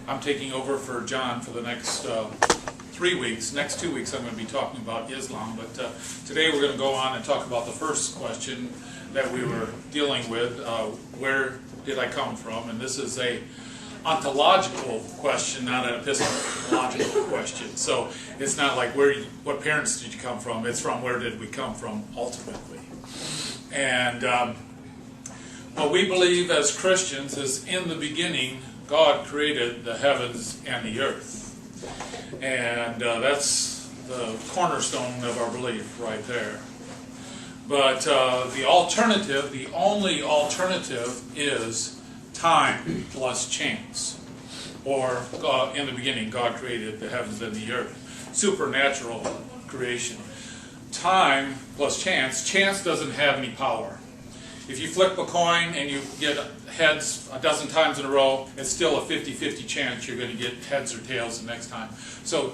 I'm taking over for John for the next 3 weeks. Next 2 weeks I'm going to be talking about Islam, but today we're going to go on and talk about the first question that we were dealing with, where did I come from? And this is a ontological question, not an epistemological question. So it's not like what parents did you come from? It's from where did we come from ultimately. And what we believe as Christians is in the beginning God created the heavens and the earth. And that's the cornerstone of our belief right there. But the alternative, the only alternative is time plus chance. Or in the beginning God created the heavens and the earth. Supernatural creation. Time plus chance. Chance doesn't have any power. If you flip a coin and you get heads a dozen times in a row, it's still a 50-50 chance you're going to get heads or tails the next time. So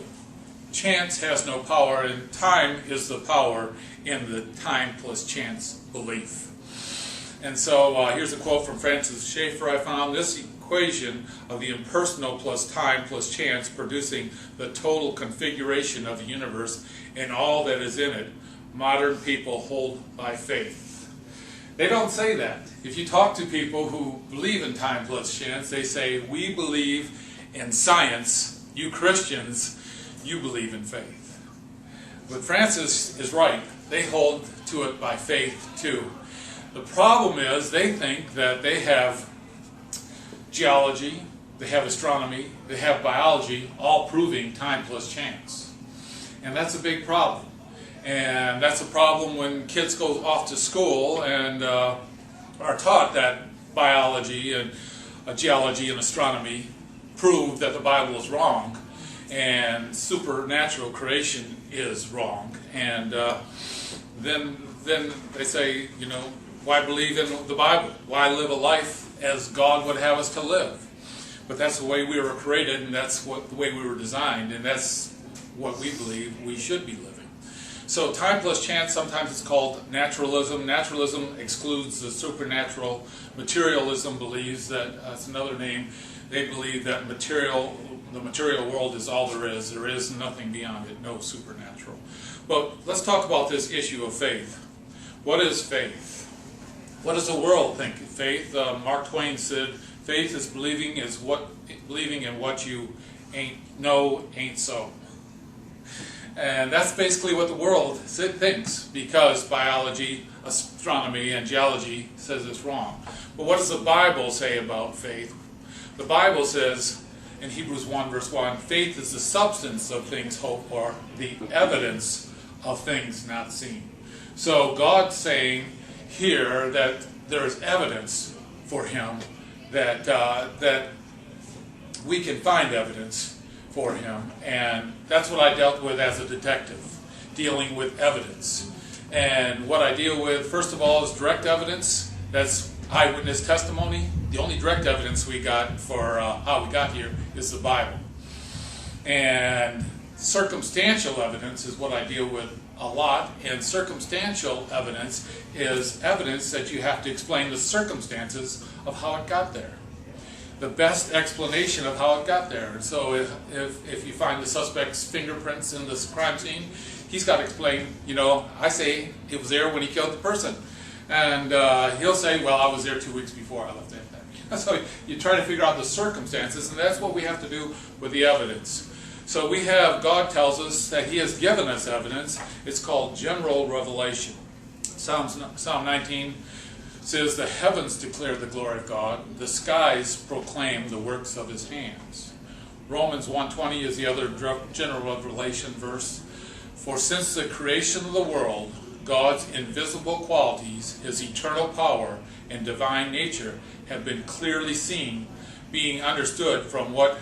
chance has no power, and time is the power in the time plus chance belief. And so here's a quote from Francis Schaeffer I found. This equation of the impersonal plus time plus chance producing the total configuration of the universe and all that is in it, modern people hold by faith. They don't say that. If you talk to people who believe in time plus chance, they say, we believe in science, you Christians, you believe in faith. But Francis is right. They hold to it by faith too. The problem is they think that they have geology, they have astronomy, they have biology, all proving time plus chance. And that's a big problem. And that's a problem when kids go off to school and are taught that biology and geology and astronomy prove that the Bible is wrong and supernatural creation is wrong. And then they say, you know, why believe in the Bible? Why live a life as God would have us to live? But that's the way we were created, and that's the way we were designed, and that's what we believe we should be living. So time plus chance, sometimes it's called naturalism. Naturalism excludes the supernatural. Materialism believes that, that's another name, they believe that the material world is all there is. There is nothing beyond it, no supernatural. But let's talk about this issue of faith. What is faith? What does the world think of faith? Mark Twain said, faith is believing in what you ain't so. And that's basically what the world thinks, because biology, astronomy, and geology says it's wrong. But what does the Bible say about faith? The Bible says in Hebrews 1 verse 1, faith is the substance of things hoped for, the evidence of things not seen. So God's saying here that there is evidence for Him, that we can find evidence for Him, and that's what I dealt with as a detective, dealing with evidence. And what I deal with, first of all, is direct evidence. That's eyewitness testimony. The only direct evidence we got for how we got here is the Bible. And circumstantial evidence is what I deal with a lot, and circumstantial evidence is evidence that you have to explain the circumstances of how it got there. The best explanation of how it got there. And so if you find the suspect's fingerprints in this crime scene, he's got to explain, you know, I say it was there when he killed the person. And he'll say, well, I was there 2 weeks before I left that. So you try to figure out the circumstances, and that's what we have to do with the evidence. So we have, God tells us that He has given us evidence. It's called general revelation. Psalm 19 says, the heavens declare the glory of God, the skies proclaim the works of His hands. Romans 1:20 is the other general revelation verse. For since the creation of the world, God's invisible qualities, His eternal power and divine nature have been clearly seen, being understood from what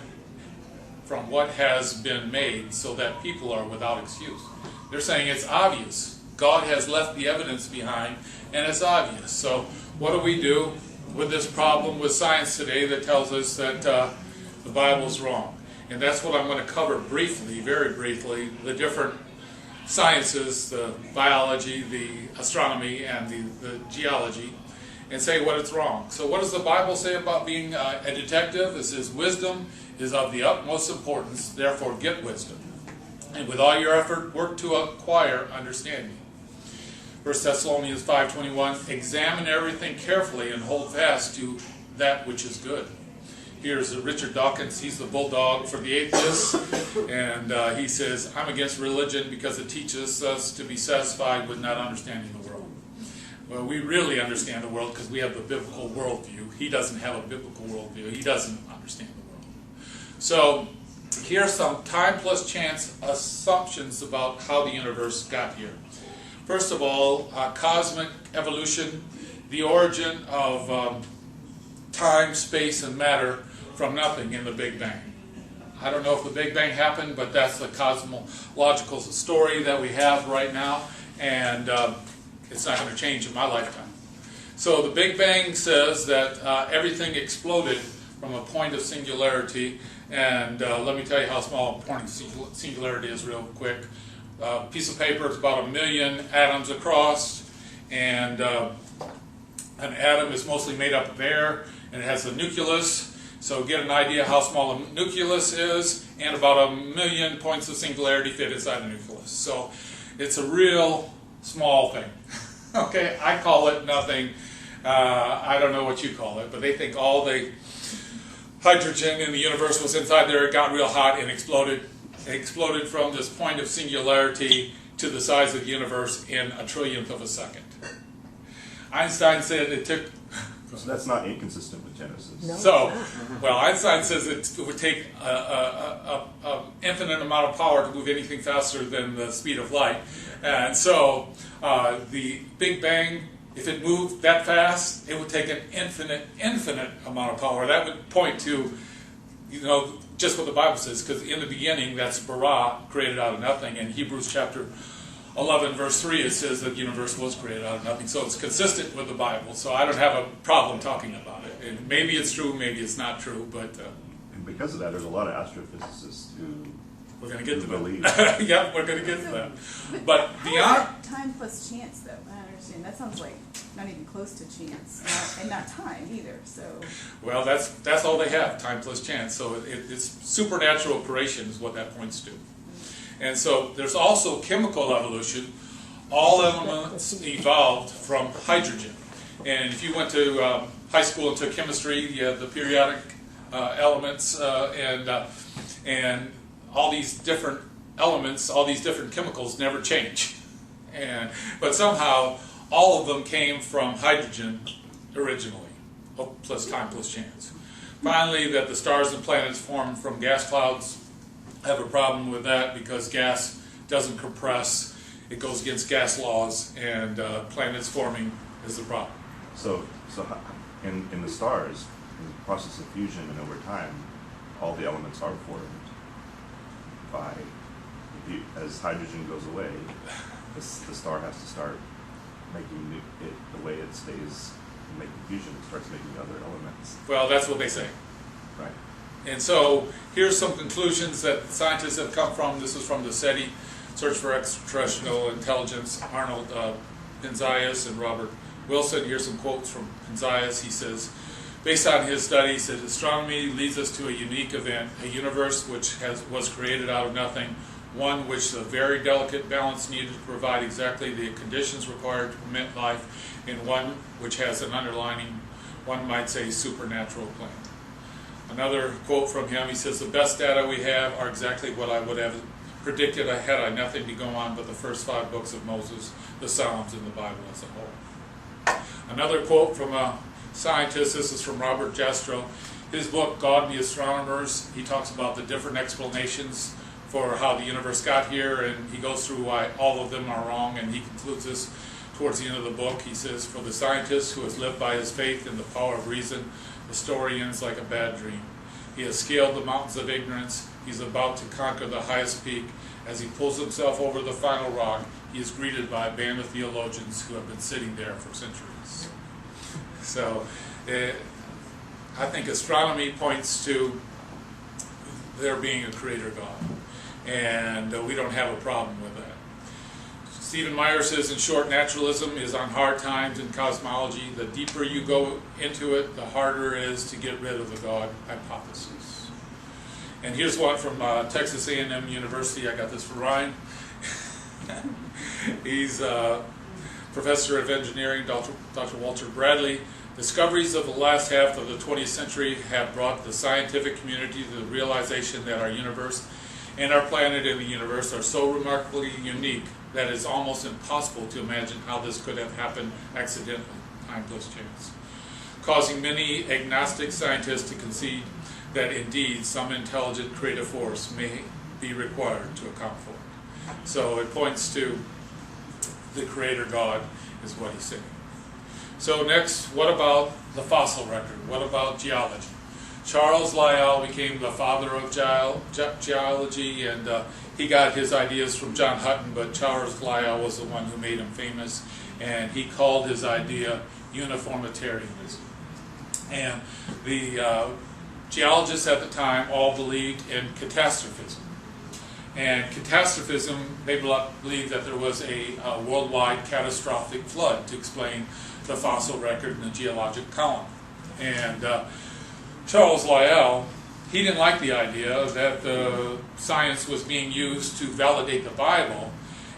has been made, so that people are without excuse. They're saying it's obvious. God has left the evidence behind, and it's obvious. So what do we do with this problem with science today that tells us that the Bible's wrong? And that's what I'm going to cover briefly, very briefly, the different sciences, the biology, the astronomy, and the geology, and say what it's wrong. So what does the Bible say about being a detective? It says wisdom is of the utmost importance, therefore get wisdom. And with all your effort, work to acquire understanding. 1 Thessalonians 5:21, examine everything carefully and hold fast to that which is good. Here's Richard Dawkins, he's the bulldog for the atheists, and he says, I'm against religion because it teaches us to be satisfied with not understanding the world. Well, we really understand the world because we have the biblical worldview. He doesn't have a biblical worldview. He doesn't understand the world. So here's some time plus chance assumptions about how the universe got here. First of all, cosmic evolution, the origin of time, space, and matter from nothing in the Big Bang. I don't know if the Big Bang happened, but that's the cosmological story that we have right now, and it's not going to change in my lifetime. So the Big Bang says that everything exploded from a point of singularity, and let me tell you how small a point of singularity is real quick. A piece of paper is about 1 million atoms across, and an atom is mostly made up of air, and it has a nucleus. So get an idea how small a nucleus is, and about 1 million points of singularity fit inside the nucleus. So it's a real small thing. Okay, I call it nothing. I don't know what you call it, but they think all the hydrogen in the universe was inside there. It got real hot and exploded. It exploded from this point of singularity to the size of the universe in a trillionth of a second. Einstein said it took... So that's not inconsistent with Genesis. No. So, well, Einstein says it would take an infinite amount of power to move anything faster than the speed of light. And so the Big Bang, if it moved that fast, it would take an infinite amount of power. That would point to, just what the Bible says, because in the beginning, that's bara, created out of nothing. In Hebrews chapter 11 verse 3, it says that the universe was created out of nothing. So it's consistent with the Bible. So I don't have a problem talking about it. And maybe it's true, maybe it's not true, but... and because of that, there's a lot of astrophysicists who we're going to get to believe. Yeah, we're going to get to that. But beyond... Time plus chance, though. I understand. That sounds like not even close to chance. And not time, either. So. Well, that's all they have, time plus chance. So it's supernatural operation is what that points to. And so there's also chemical evolution. All elements evolved from hydrogen. And if you went to high school and took chemistry, you had the periodic elements and all these different elements, all these different chemicals never change. But somehow all of them came from hydrogen originally, plus time plus chance. Finally, that the stars and planets formed from gas clouds. I have a problem with that because gas doesn't compress. It goes against gas laws, and planets forming is the problem. So in the stars, in the process of fusion and over time, all the elements are formed by, as hydrogen goes away, the star has to start making it the way it stays making fusion. It starts making other elements. Well, that's what they say. Right. And so here's some conclusions that scientists have come from. This is from the SETI, Search for Extraterrestrial Intelligence, Arnold Penzias and Robert Wilson. Here's some quotes from Penzias. He says, based on his study, he says, astronomy leads us to a unique event, a universe which was created out of nothing, one which the very delicate balance needed to provide exactly the conditions required to permit life, and one which has an underlying, one might say, supernatural plan. Another quote from him, he says, the best data we have are exactly what I would have predicted had I nothing to go on but the first 5 books of Moses, the Psalms, and the Bible as a whole. Another quote from a scientist, this is from Robert Jastrow. His book, God and the Astronomers, he talks about the different explanations for how the universe got here, and he goes through why all of them are wrong, and he concludes this towards the end of the book. He says, for the scientist who has lived by his faith in the power of reason, the story ends like a bad dream. He has scaled the mountains of ignorance. He's about to conquer the highest peak. As he pulls himself over the final rock, he is greeted by a band of theologians who have been sitting there for centuries. So I think astronomy points to there being a creator God, and we don't have a problem with that. Stephen Meyer says, in short, naturalism is on hard times in cosmology. The deeper you go into it, the harder it is to get rid of the God hypothesis. And here's one from Texas A&M University. I got this from Ryan. He's professor of engineering, Dr. Walter Bradley. Discoveries of the last half of the 20th century have brought the scientific community to the realization that our universe and our planet and the universe are so remarkably unique that it's almost impossible to imagine how this could have happened accidentally, time plus chance, causing many agnostic scientists to concede that indeed some intelligent creative force may be required to account for it. So it points to the Creator God is what he's saying. So next, what about the fossil record? What about geology? Charles Lyell became the father of geology, and he got his ideas from John Hutton, but Charles Lyell was the one who made him famous, and he called his idea uniformitarianism. And the geologists at the time all believed in catastrophism. And catastrophism, they believed that there was a worldwide catastrophic flood to explain the fossil record in the geologic column. And Charles Lyell, he didn't like the idea that science was being used to validate the Bible,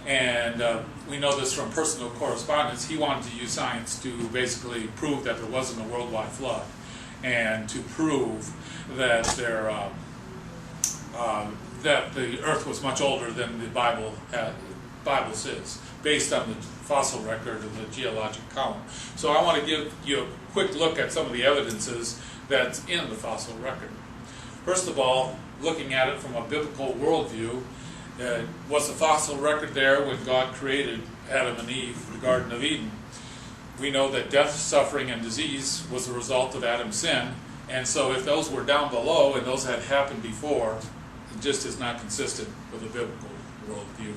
and we know this from personal correspondence. He wanted to use science to basically prove that there wasn't a worldwide flood, and to prove that that the Earth was much older than the Bible says, based on the fossil record of the geologic column. So I want to give you a quick look at some of the evidences that's in the fossil record. First of all, looking at it from a biblical worldview, was the fossil record there when God created Adam and Eve, the Garden of Eden? We know that death, suffering, and disease was the result of Adam's sin, and so if those were down below and those had happened before, it just is not consistent with a biblical worldview.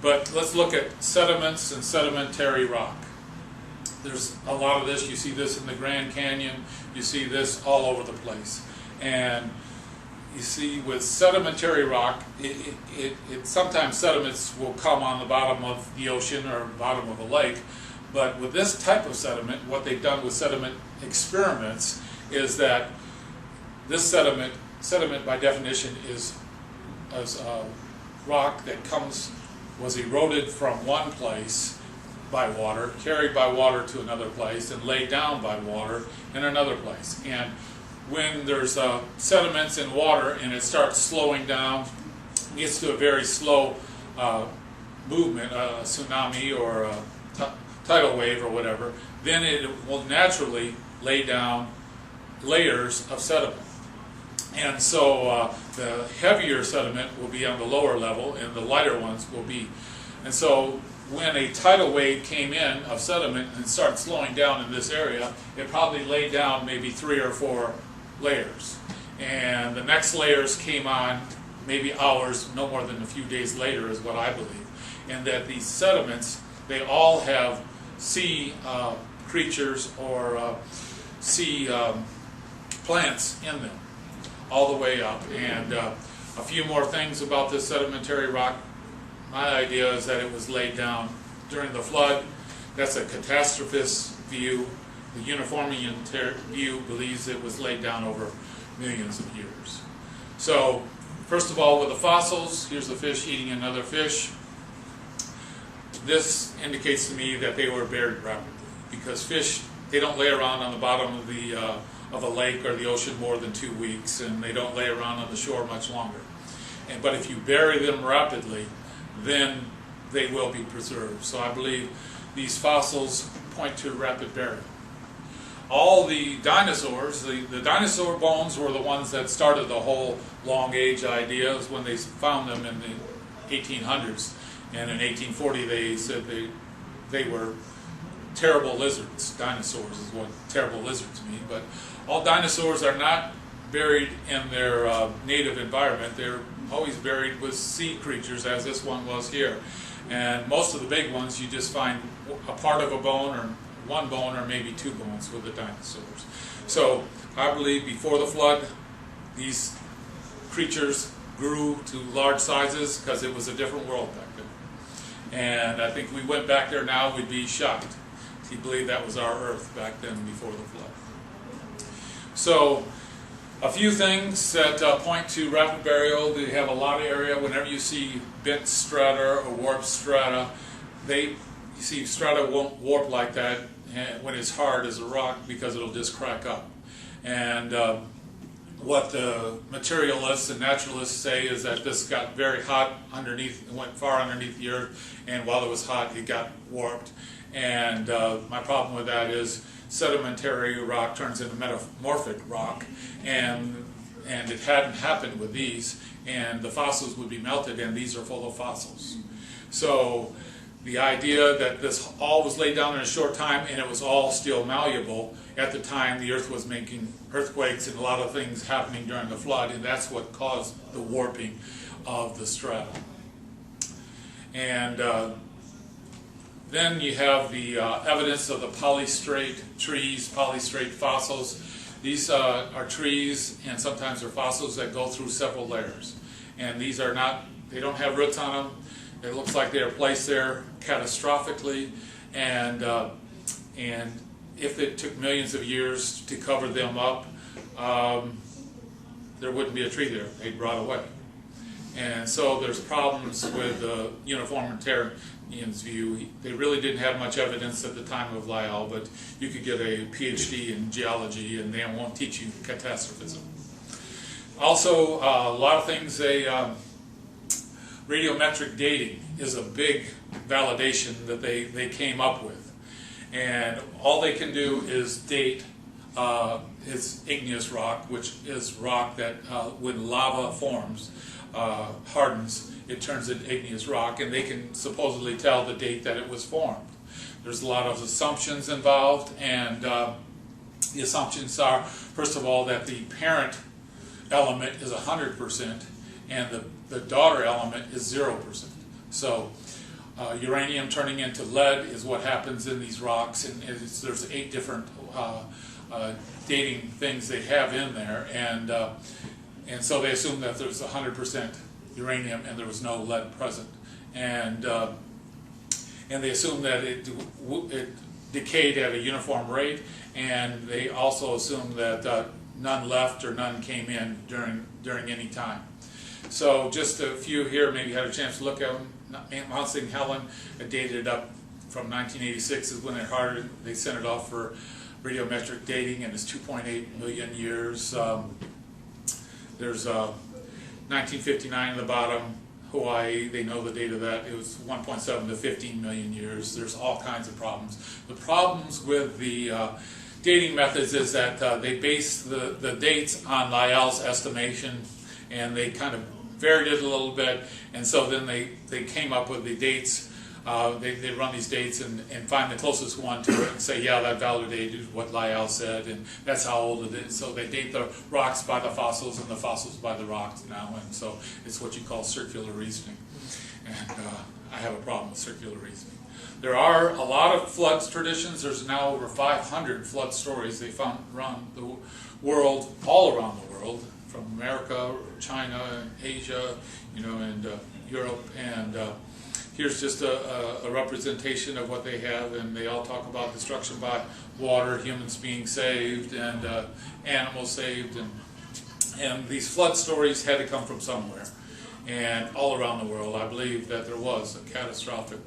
But let's look at sediments and sedimentary rock. There's a lot of this. You see this in the Grand Canyon. You see this all over the place. And you see with sedimentary rock, sometimes sediments will come on the bottom of the ocean or bottom of a lake. But with this type of sediment, what they've done with sediment experiments is that this sediment by definition is rock that was eroded from one place by water, carried by water to another place, and laid down by water in another place. And when there's sediments in water and it starts slowing down, gets to a very slow movement, a tsunami or a tidal wave or whatever, then it will naturally lay down layers of sediment. And so the heavier sediment will be on the lower level and the lighter ones will be. And so when a tidal wave came in of sediment and started slowing down in this area, it probably laid down maybe 3 or 4 layers. And the next layers came on maybe hours, no more than a few days later is what I believe. And that these sediments, they all have sea creatures or sea plants in them, all the way up. And a few more things about this sedimentary rock. My idea is that it was laid down during the flood. That's a catastrophist view. The uniformitarian view believes it was laid down over millions of years. So, first of all, with the fossils, here's the fish eating another fish. This indicates to me that they were buried rapidly, because fish, they don't lay around on the bottom of a lake or the ocean more than 2 weeks, and they don't lay around on the shore much longer. But if you bury them rapidly, then they will be preserved. So I believe these fossils point to rapid burial. All the dinosaurs, the dinosaur bones were the ones that started the whole long age idea. It was when they found them in the 1800s. And in 1840 they said they were terrible lizards. Dinosaurs is what terrible lizards mean. But all dinosaurs are not buried in their native environment. They're always buried with sea creatures, as this one was here. And most of the big ones, you just find a part of a bone or one bone or maybe 2 bones with the dinosaurs. So I believe before the flood, these creatures grew to large sizes because it was a different world back then. And I think if we went back there now, we'd be shocked. If you believe that was our Earth back then before the flood. So A few things that point to rapid burial. They have a lot of area. Whenever you see bent strata or warped strata, you see strata won't warp like that when it's hard as a rock because it'll just crack up. And what the materialists and naturalists say is that this got very hot underneath, it went far underneath the earth, and while it was hot, it got warped. And my problem with that is sedimentary rock turns into metamorphic rock, and it hadn't happened with these, and the fossils would be melted, and these are full of fossils. So the idea that this all was laid down in a short time and it was all still malleable, at the time the earth was making earthquakes and a lot of things happening during the flood, and that's what caused the warping of the strata. And then you have the evidence of the polystrate trees, polystrate fossils. These are trees, and sometimes they're fossils that go through several layers. And these are not, they don't have roots on them. It looks like they are placed there catastrophically, and if it took millions of years to cover them up, there wouldn't be a tree there. They'd rot away. And so there's problems with the uniformitarian's view. They really didn't have much evidence at the time of Lyell, but you could get a PhD in geology and they won't teach you catastrophism. Also, a lot of things, radiometric dating is a big validation that they came up with. And all they can do is date it's igneous rock, which is rock that when lava forms, hardens, it turns into igneous rock, and they can supposedly tell the date that it was formed. There's a lot of assumptions involved, and the assumptions are, first of all, that the parent element is 100%, and the daughter element is 0%. So uranium turning into lead is what happens in these rocks, and there's 8 different dating things they have in there, and so they assume that there's 100% uranium and there was no lead present, and they assume that it decayed at a uniform rate, and they also assume that none left or none came in during any time. So just a few here, maybe you had a chance to look at them. Mount St. Helen, dated it up from 1986 is when they sent it off for radiometric dating, and it's 2.8 million years. There's 1959 in the bottom, Hawaii, they know the date of that. It was 1.7 to 15 million years. There's all kinds of problems. The problems with the dating methods is that they base the dates on Lyell's estimation, and they kind of varied it a little bit, and so then they came up with the dates. They run these dates and find the closest one to it and say, yeah, that validated what Lyell said, and that's how old it is. So they date the rocks by the fossils and the fossils by the rocks now, and so it's what you call circular reasoning. And I have a problem with circular reasoning. There are a lot of flood traditions. There's now over 500 flood stories they found around the world, all around the world, from America, China, Asia, and Europe, and here's just a representation of what they have, and they all talk about destruction by water, humans being saved, and animals saved, and these flood stories had to come from somewhere, and all around the world I believe that there was a catastrophic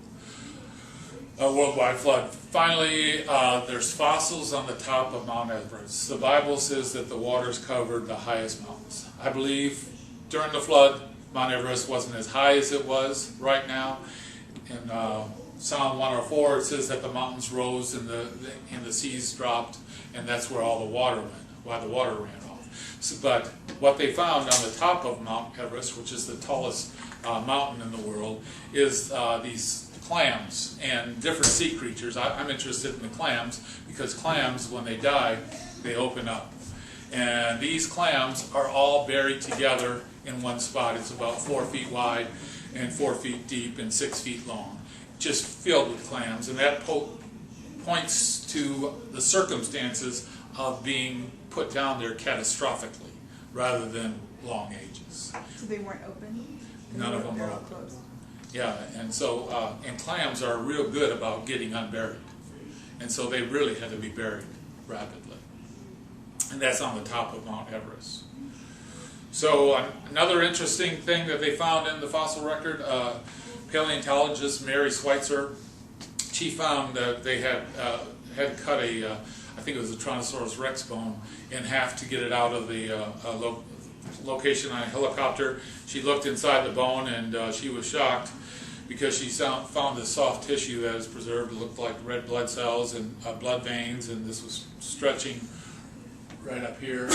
worldwide flood. Finally, there's fossils on the top of Mount Everest. The Bible says that the waters covered the highest mountains. I believe during the flood, Mount Everest wasn't as high as it was right now. In Psalm 104, it says that the mountains rose and the seas dropped, and that's where all the water went, why the water ran off. So, but what they found on the top of Mount Everest, which is the tallest mountain in the world, is these clams and different sea creatures. I'm interested in the clams because clams, when they die, they open up. And these clams are all buried together in one spot. It's about 4 feet wide and 4 feet deep and 6 feet long, just filled with clams. And that points to the circumstances of being put down there catastrophically rather than long ages. So they weren't open? None of them are open. Closed. Yeah, and so, and clams are real good about getting unburied. And so they really had to be buried rapidly. and that's on the top of Mount Everest. So another interesting thing that they found in the fossil record, paleontologist Mary Schweitzer, she found that they had cut I think it was a Tyrannosaurus Rex bone in half to get it out of the location on a helicopter. She looked inside the bone and she was shocked because she found this soft tissue that is preserved. It looked like red blood cells and blood veins, and this was stretching right up here.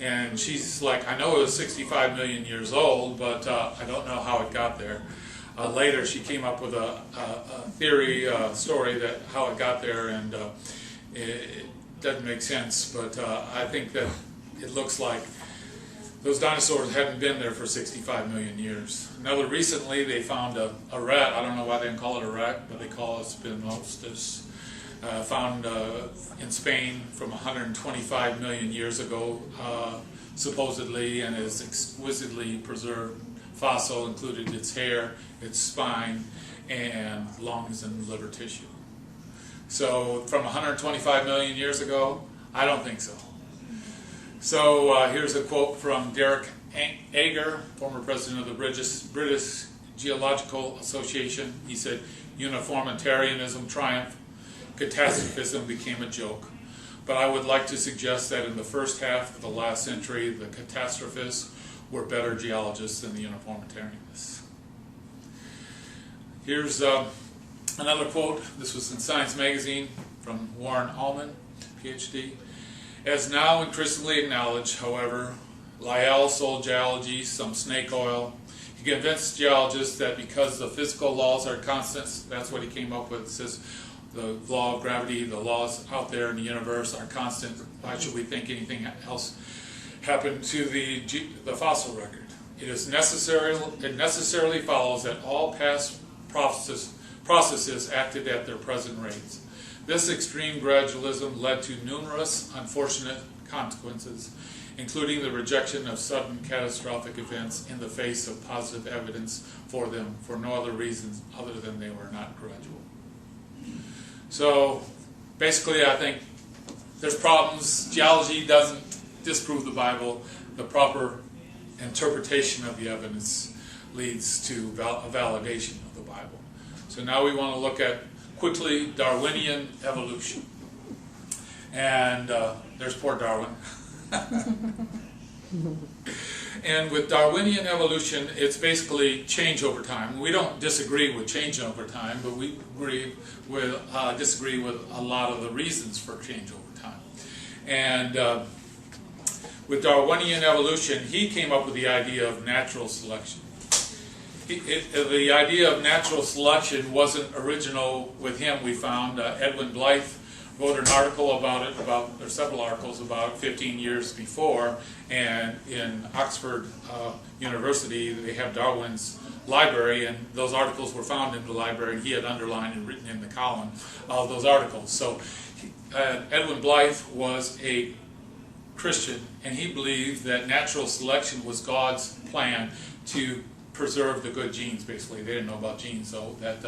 And she's like, I know it was 65 million years old, but I don't know how it got there. Later, she came up with a theory, story that how it got there, and it doesn't make sense. But I think that it looks like those dinosaurs hadn't been there for 65 million years. Another recently, they found a rat. I don't know why they didn't call it a rat, but they call it Spinostus. Found in Spain from 125 million years ago, supposedly, and is exquisitely preserved fossil, included its hair, its spine, and lungs and liver tissue. So from 125 million years ago, I don't think so. So here's a quote from Derek Ager, former president of the British Geological Association. He said, "Uniformitarianism triumphed, catastrophism became a joke. But I would like to suggest that in the first half of the last century, the catastrophists were better geologists than the uniformitarianists." Here's another quote. This was in Science magazine from Warren Allman, PhD. "As now increasingly acknowledged, however, Lyell sold geology some snake oil. He convinced geologists that because the physical laws are constants," that's what he came up with. It says the law of gravity, the laws out there in the universe are constant. Why should we think anything else happened to the fossil record? It necessarily follows that all past processes acted at their present rates. This extreme gradualism led to numerous unfortunate consequences, including the rejection of sudden catastrophic events in the face of positive evidence for them for no other reasons other than they were not gradual. So basically, I think there's problems. Geology doesn't disprove the Bible. The proper interpretation of the evidence leads to a validation of the Bible. So now we want to look at quickly Darwinian evolution. And there's poor Darwin. And with Darwinian evolution, it's basically change over time. We don't disagree with change over time, but we disagree with a lot of the reasons for change over time. And with Darwinian evolution, he came up with the idea of natural selection. The idea of natural selection wasn't original with him. We found Edwin Blythe wrote an article about it, or several articles about it 15 years before, and in Oxford University they have Darwin's library, and those articles were found in the library, and he had underlined and written in the column all those articles. So Edwin Blythe was a Christian, and he believed that natural selection was God's plan to preserve the good genes. Basically, they didn't know about genes, so that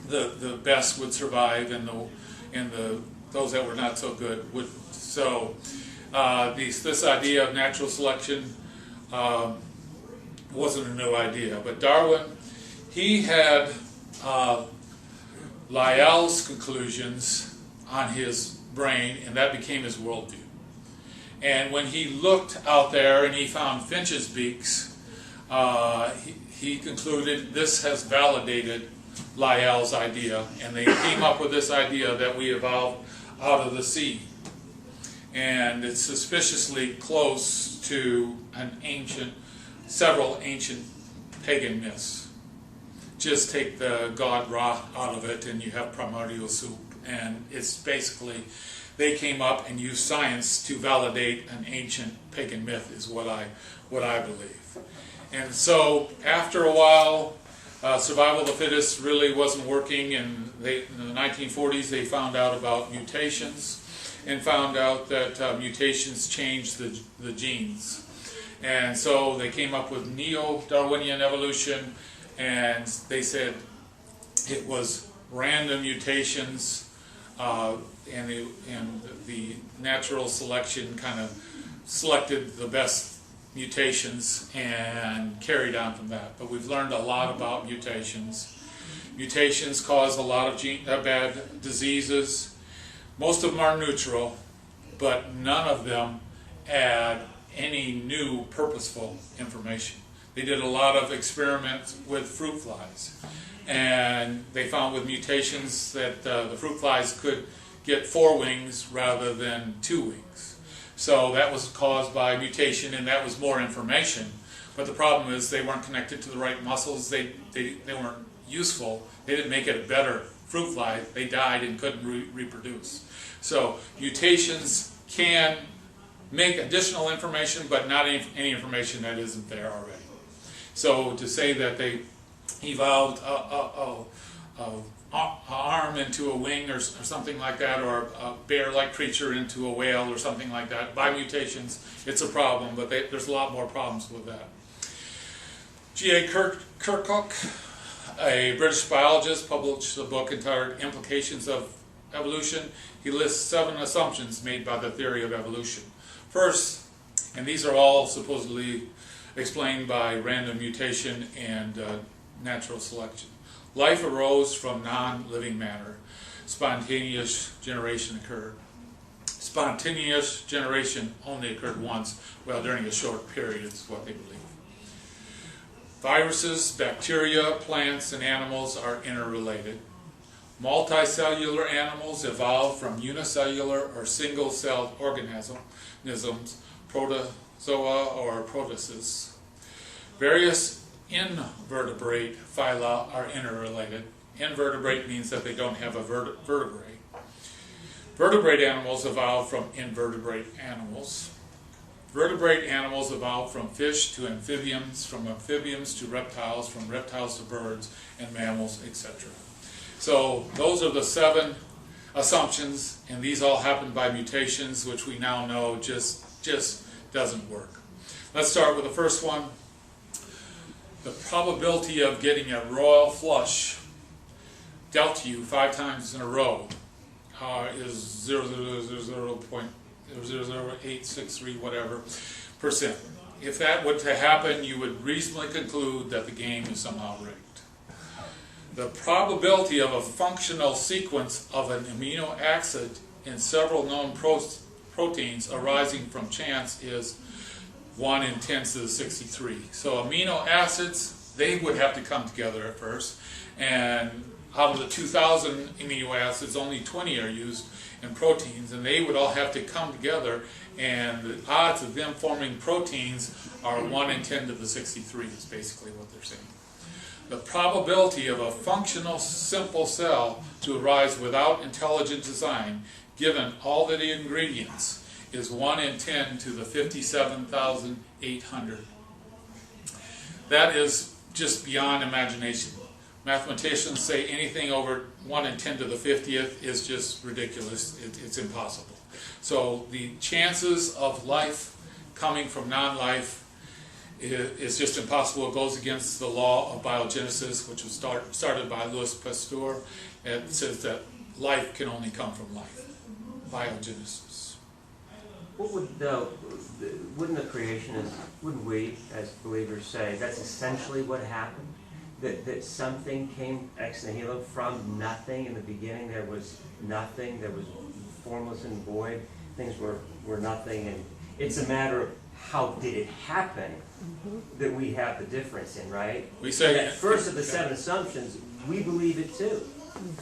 the best would survive, and those that were not so good would. So this idea of natural selection wasn't a new idea, but Darwin, he had Lyell's conclusions on his brain, and that became his worldview. And when he looked out there and he found finches' beaks, he concluded this has validated Lyell's idea, and they came up with this idea that we evolved out of the sea. And it's suspiciously close to several ancient pagan myths. Just take the god Ra out of it and you have primordial soup, and it's basically, they came up and used science to validate an ancient pagan myth is what I believe. And so after a while, survival of the fittest really wasn't working, and in the 1940s they found out about mutations and found out that mutations changed the genes. And so they came up with neo-Darwinian evolution, and they said it was random mutations and the natural selection kind of selected the best mutations and carried on from that. But we've learned a lot about mutations. Mutations cause a lot of bad diseases. Most of them are neutral, but none of them add any new purposeful information. They did a lot of experiments with fruit flies, and they found with mutations that the fruit flies could get 4 wings rather than 2 wings. So that was caused by mutation, and that was more information. But the problem is they weren't connected to the right muscles. They weren't useful. They didn't make it a better fruit fly. They died and couldn't reproduce. So mutations can make additional information, but not any information that isn't there already. So to say that they evolved an arm into a wing or something like that, or a bear-like creature into a whale or something like that, by mutations, it's a problem, but there's a lot more problems with that. G.A. Kirkuk, a British biologist, published a book entitled Implications of Evolution. He lists 7 assumptions made by the theory of evolution. First, and these are all supposedly explained by random mutation and natural selection. Life arose from non-living matter. Spontaneous generation occurred. Spontaneous generation only occurred once, well, during a short period is what they believe. Viruses, bacteria, plants, and animals are interrelated. Multicellular animals evolved from unicellular or single-celled organisms, protozoa or protists. Various invertebrate phyla are interrelated. Invertebrate means that they don't have a vertebrae. Vertebrate animals evolved from invertebrate animals. Vertebrate animals evolved from fish to amphibians, from amphibians to reptiles, from reptiles to birds and mammals, etc. So those are the 7 assumptions, and these all happen by mutations, which we now know just doesn't work. Let's start with the first one. The probability of getting a royal flush dealt to you 5 times in a row is 0.00863 whatever percent. If that were to happen, you would reasonably conclude that the game is somehow rigged. The probability of a functional sequence of an amino acid in several known proteins arising from chance is 1 in 10 to the 63. So amino acids, they would have to come together at first, and out of the 2,000 amino acids, only 20 are used in proteins, and they would all have to come together, and the odds of them forming proteins are 1 in 10 to the 63 is basically what they're saying. The probability of a functional simple cell to arise without intelligent design, given all the ingredients, is 1 in 10 to the 57,800. That is just beyond imagination. Mathematicians say anything over 1 in 10 to the 50th is just ridiculous. It's impossible. So the chances of life coming from non-life is just impossible. It goes against the law of biogenesis, which was started by Louis Pasteur. It says that life can only come from life. Biogenesis. What would wouldn't the creationists, wouldn't we as believers say that's essentially what happened? That something came ex nihilo from nothing in the beginning. There was nothing. There was formless and void. Things were nothing, and it's a matter of how did it happen that we have the difference in, right? We say that first of the 7 assumptions, we believe it too.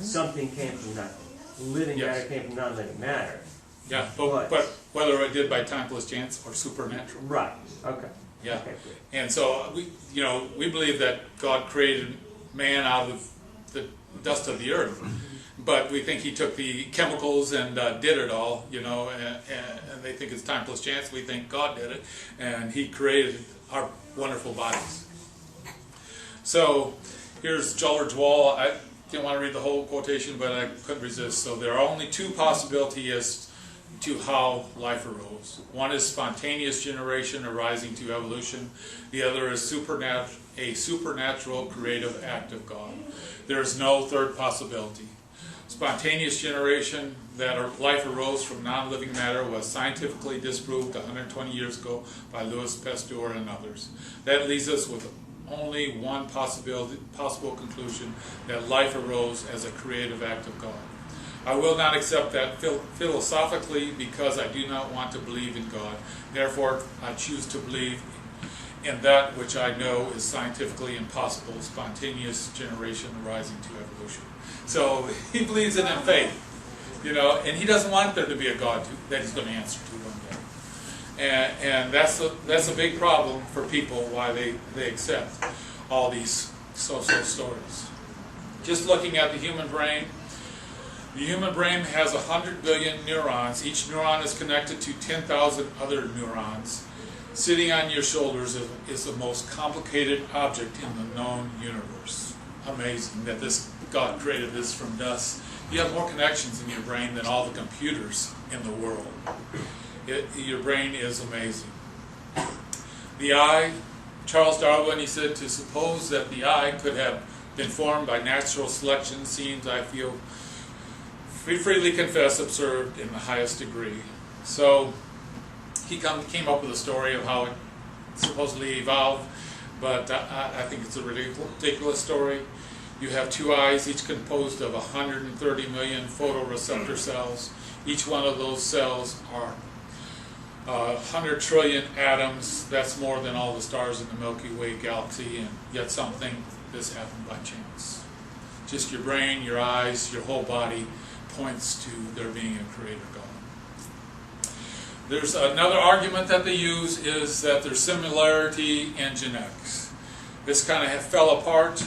Something came from nothing. Living matter came from non-living matter. Yeah, but whether it did by timeless chance or supernatural. Right. Okay. Yeah. Okay, good. And so we believe that God created man out of the dust of the earth, but we think He took the chemicals and did it all. And they think it's timeless chance. We think God did it, and He created our wonderful bodies. So here's George Wall. I didn't want to read the whole quotation, but I couldn't resist. So there are only 2 possibilities as to how life arose. One is spontaneous generation arising to evolution. The other is a supernatural creative act of God. There is no third possibility. Spontaneous generation, that life arose from non-living matter, was scientifically disproved 120 years ago by Louis Pasteur and others. That leaves us with only one possible conclusion, that life arose as a creative act of God. I will not accept that philosophically because I do not want to believe in God. Therefore, I choose to believe in that which I know is scientifically impossible, spontaneous generation arising to evolution. So he believes it in faith, and he doesn't want there to be a God that he's going to answer to one day. And that's a big problem for people, why they accept all these so-so stories. Just looking at the human brain has 100 billion neurons. Each neuron is connected to 10,000 other neurons. Sitting on your shoulders is the most complicated object in the known universe. Amazing that God created this from dust. You have more connections in your brain than all the computers in the world. Your brain is amazing. The eye, Charles Darwin, he said, to suppose that the eye could have been formed by natural selection seems, I feel, freely confess, absurd in the highest degree. So he came up with a story of how it supposedly evolved, but I think it's a ridiculous story. You have two eyes, each composed of 130 million photoreceptor cells. Each one of those cells are 100 trillion atoms. That's more than all the stars in the Milky Way galaxy, and yet this happened by chance. Just your brain, your eyes, your whole body points to there being a creator God. There's another argument that they use is that there's similarity in genetics. This kind of fell apart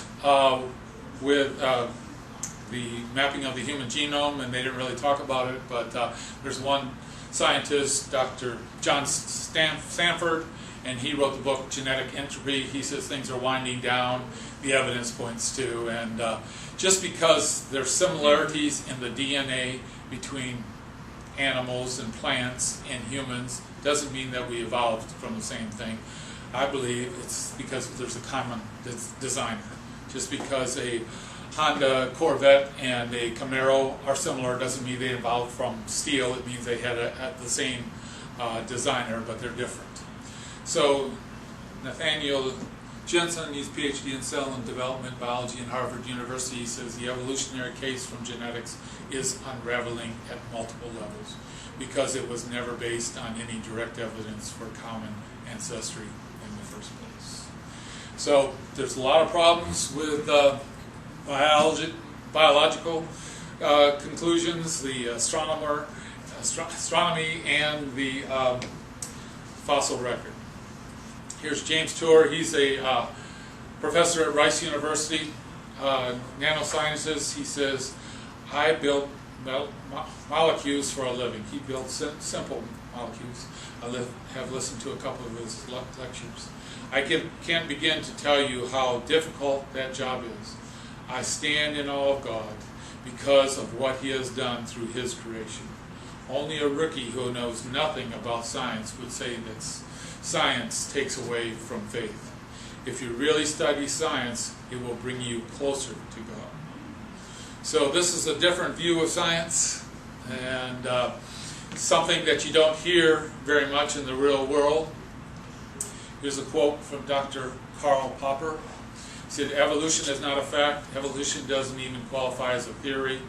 with the mapping of the human genome, and they didn't really talk about it, but there's one scientist, Dr. John Stanford, and he wrote the book Genetic Entropy. He says things are winding down, the evidence points to, and just because there's similarities in the DNA between animals and plants and humans doesn't mean that we evolved from the same thing. I believe it's because there's a common designer. Just because a Honda Corvette and a Camaro are similar doesn't mean they evolved from steel. It means they had the same designer, but they're different. So Nathaniel Jensen, he's PhD in cell and development biology in Harvard University, says the evolutionary case from genetics is unraveling at multiple levels because it was never based on any direct evidence for common ancestry in the first place. So there's a lot of problems with biological conclusions, the astronomy, and the fossil record. Here's James Tour. He's a professor at Rice University, nanosciences. He says, I build molecules for a living. He builds simple molecules. I have listened to a couple of his lectures. I can't begin to tell you how difficult that job is. I stand in awe of God because of what He has done through His creation. Only a rookie who knows nothing about science would say that science takes away from faith. If you really study science, it will bring you closer to God. So this is a different view of science, and something that you don't hear very much in the real world. Here's a quote from Dr. Karl Popper. He said, evolution is not a fact. Evolution doesn't even qualify as a theory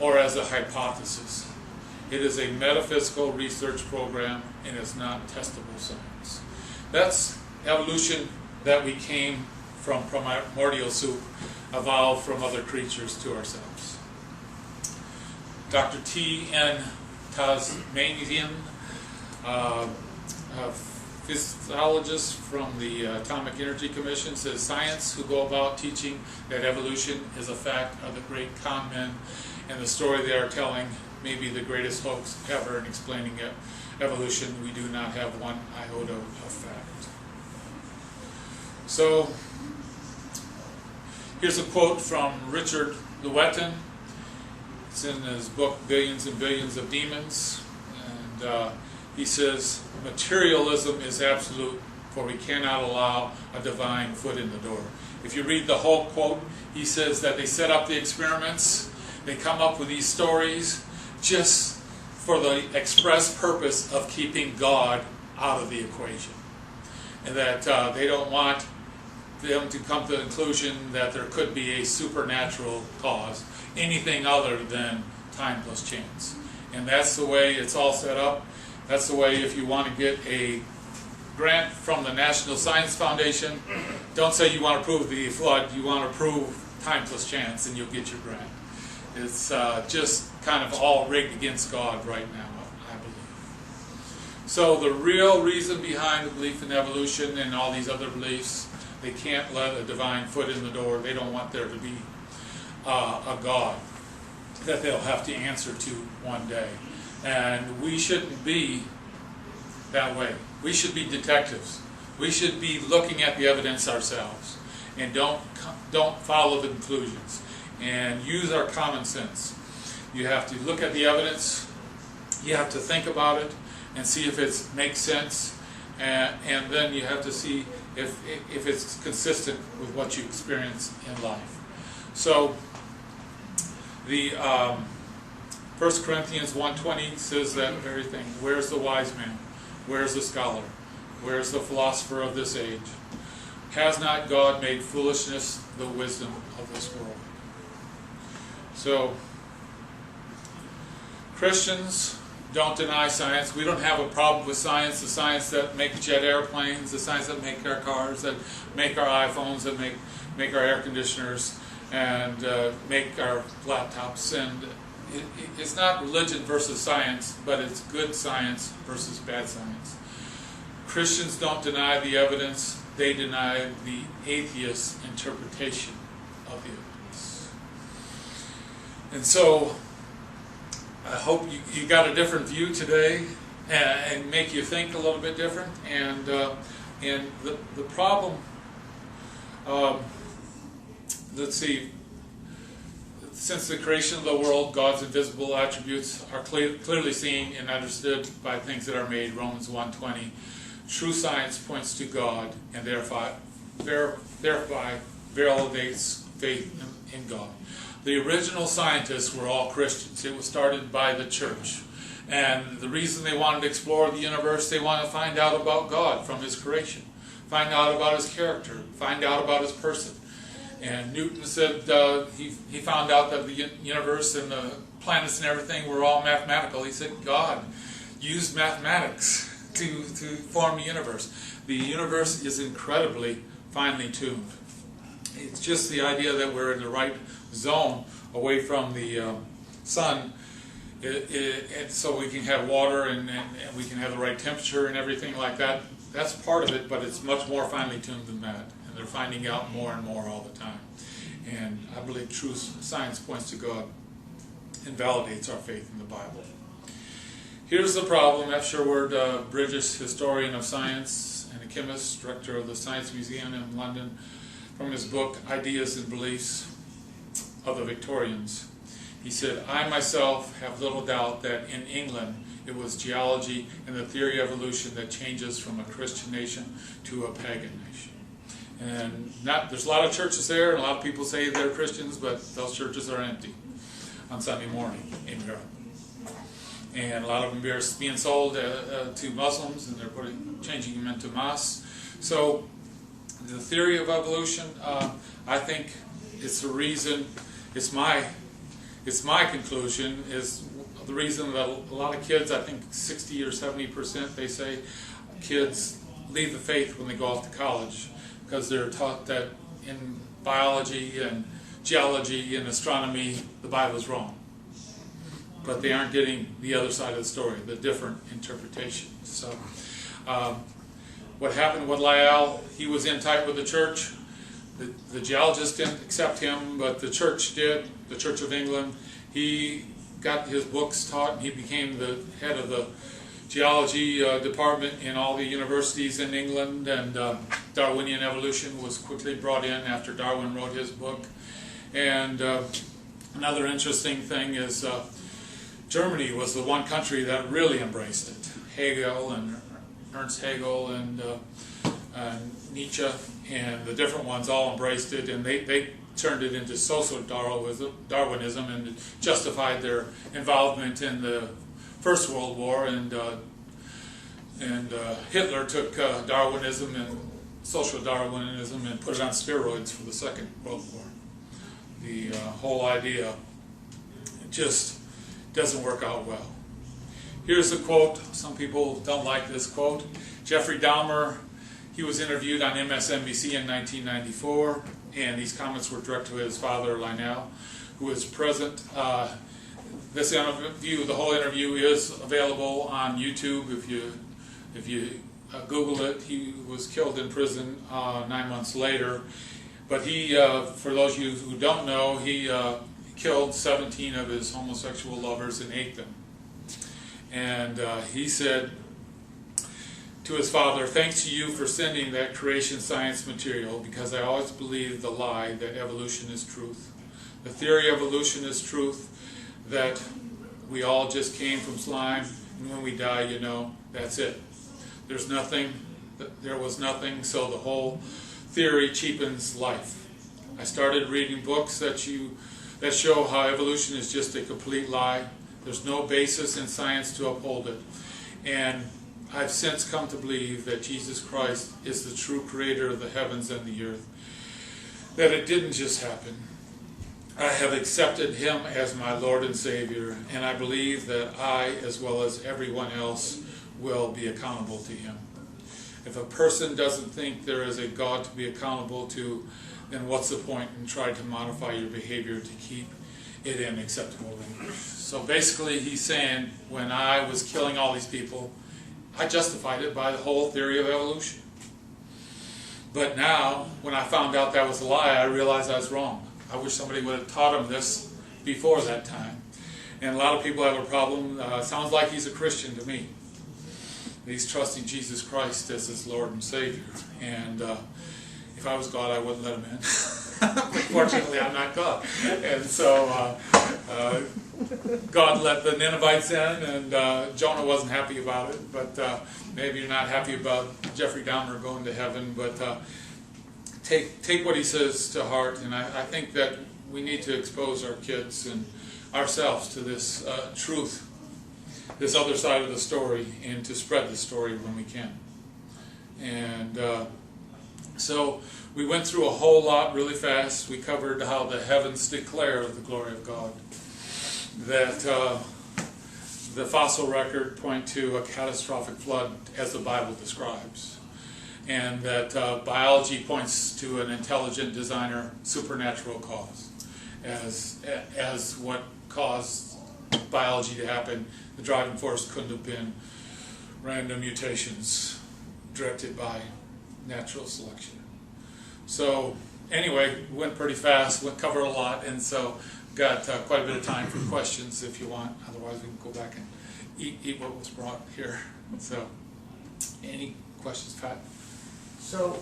or as a hypothesis. It is a metaphysical research program, and it's not testable science. That's evolution, that we came from primordial soup, evolved from other creatures to ourselves. Dr. T.N. Tasmanian, a physiologist from the Atomic Energy Commission, says science who go about teaching that evolution is a fact are the great con men, and the story they are telling may be the greatest hoax ever in explaining evolution. We do not have one iota of fact. So here's a quote from Richard Lewettin. It's in his book Billions and Billions of Demons, and he says, materialism is absolute, for we cannot allow a divine foot in the door. If you read the whole quote, he says that they set up the experiments, They come up with these stories just for the express purpose of keeping God out of the equation. And that they don't want them to come to the conclusion that there could be a supernatural cause, anything other than time plus chance. And that's the way it's all set up. That's the way, if you want to get a grant from the National Science Foundation, don't say you want to prove the flood, you want to prove time plus chance, and you'll get your grant. It's just kind of all rigged against God right now, I believe. So the real reason behind the belief in evolution and all these other beliefs, they can't let a divine foot in the door. They don't want there to be a God that they'll have to answer to one day. And we shouldn't be that way. We should be detectives. We should be looking at the evidence ourselves, and don't follow the conclusions, and use our common sense. You have to look at the evidence, you have to think about it and see if it makes sense, and then you have to see if it's consistent with what you experience in life. So the 1 Corinthians 1:20 says that very thing. Where's the wise man? Where's the scholar? Where's the philosopher of this age? Has not God made foolishness the wisdom of this world? So, Christians don't deny science. We don't have a problem with science. The science that make jet airplanes, the science that make our cars, that make our iPhones, that make our air conditioners, and make our laptops. And it's not religion versus science, but it's good science versus bad science. Christians don't deny the evidence. They deny the atheist interpretation of the evidence. And so, I hope you got a different view today, and make you think a little bit different. And the problem, let's see, since the creation of the world, God's invisible attributes are clearly seen and understood by things that are made, Romans 1:20. True science points to God, and thereby validates faith in God. The original scientists were all Christians. It was started by the church. And the reason they wanted to explore the universe, they wanted to find out about God from His creation, find out about His character, find out about His person. And Newton said he found out that the universe and the planets and everything were all mathematical. He said God used mathematics to form the universe. The universe is incredibly finely tuned. It's just the idea that we're in the right zone away from the sun, so we can have water and we can have the right temperature and everything like that. That's part of it, but it's much more finely tuned than that. And they're finding out more and more all the time. And I believe true science points to God and validates our faith in the Bible. Here's the problem. F. Sherwood Bridges, historian of science and a chemist, director of the Science Museum in London, from his book, Ideas and Beliefs of the Victorians. He said, I myself have little doubt that in England it was geology and the theory of evolution that changes from a Christian nation to a pagan nation. And there's a lot of churches there, and a lot of people say they're Christians, but those churches are empty on Sunday morning in Europe. And a lot of them are being sold to Muslims, and they're changing them into mosques. So the theory of evolution, I think it's the reason, it's my conclusion, is the reason that a lot of kids, I think 60 or 70%, they say kids leave the faith when they go off to college, because they're taught that in biology and geology and astronomy, the Bible is wrong. But they aren't getting the other side of the story, the different interpretation. So what happened with Lyell, he was in tight with the church. The geologist didn't accept him, but the church did, the Church of England. He got his books taught, and he became the head of the geology department in all the universities in England, and Darwinian evolution was quickly brought in after Darwin wrote his book. And another interesting thing is Germany was the one country that really embraced it. Hegel and Ernst Hegel and Nietzsche, and the different ones all embraced it, and they turned it into social Darwinism and justified their involvement in the First World War, and Hitler took Darwinism and social Darwinism and put it on steroids for the Second World War. The whole idea just doesn't work out well. Here's a quote. Some people don't like this quote. Jeffrey Dahmer, he was interviewed on MSNBC in 1994, and these comments were directed to his father, Lionel, who is present. This interview, the whole interview, is available on YouTube. If you Google it, he was killed in prison 9 months later. But he, for those of you who don't know, he killed 17 of his homosexual lovers and ate them. And he said to his father, "Thanks to you for sending that creation science material, because I always believed the lie that evolution is truth. The theory of evolution is truth, that we all just came from slime, and when we die, you know, that's it. There's nothing, there was nothing, so the whole theory cheapens life. I started reading books that show how evolution is just a complete lie. There's no basis in science to uphold it. And I've since come to believe that Jesus Christ is the true creator of the heavens and the earth. That it didn't just happen. I have accepted him as my Lord and Savior, and I believe that I, as well as everyone else, will be accountable to him. If a person doesn't think there is a God to be accountable to, then what's the point in trying to modify your behavior to keep it in acceptable range?" So basically he's saying, when I was killing all these people, I justified it by the whole theory of evolution. But now, when I found out that was a lie, I realized I was wrong. I wish somebody would have taught him this before that time. And a lot of people have a problem. Sounds like he's a Christian to me. He's trusting Jesus Christ as his Lord and Savior. And if I was God, I wouldn't let him in. Fortunately, I'm not God. And so God let the Ninevites in, and Jonah wasn't happy about it. But maybe you're not happy about Jeffrey Dahmer going to heaven. But take what he says to heart. And I think that we need to expose our kids and ourselves to this truth, this other side of the story, and to spread the story when we can. And so we went through a whole lot really fast. We covered how the heavens declare the glory of God, that the fossil record point to a catastrophic flood as the Bible describes, and that biology points to an intelligent designer, supernatural cause as what caused biology to happen. The driving force couldn't have been random mutations directed by natural selection. So anyway, we went pretty fast, covered a lot, and so got quite a bit of time for questions if you want. Otherwise we can go back and eat what was brought here. So any questions, Pat? So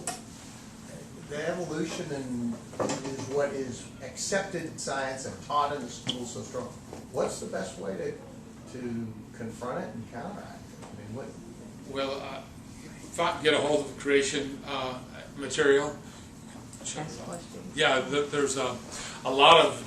the evolution is what is accepted in science and taught in the schools so strong. What's the best way to confront it and counteract it? I mean, what? Well, if I can get a hold of creation material. Next question. Yeah, there's a lot of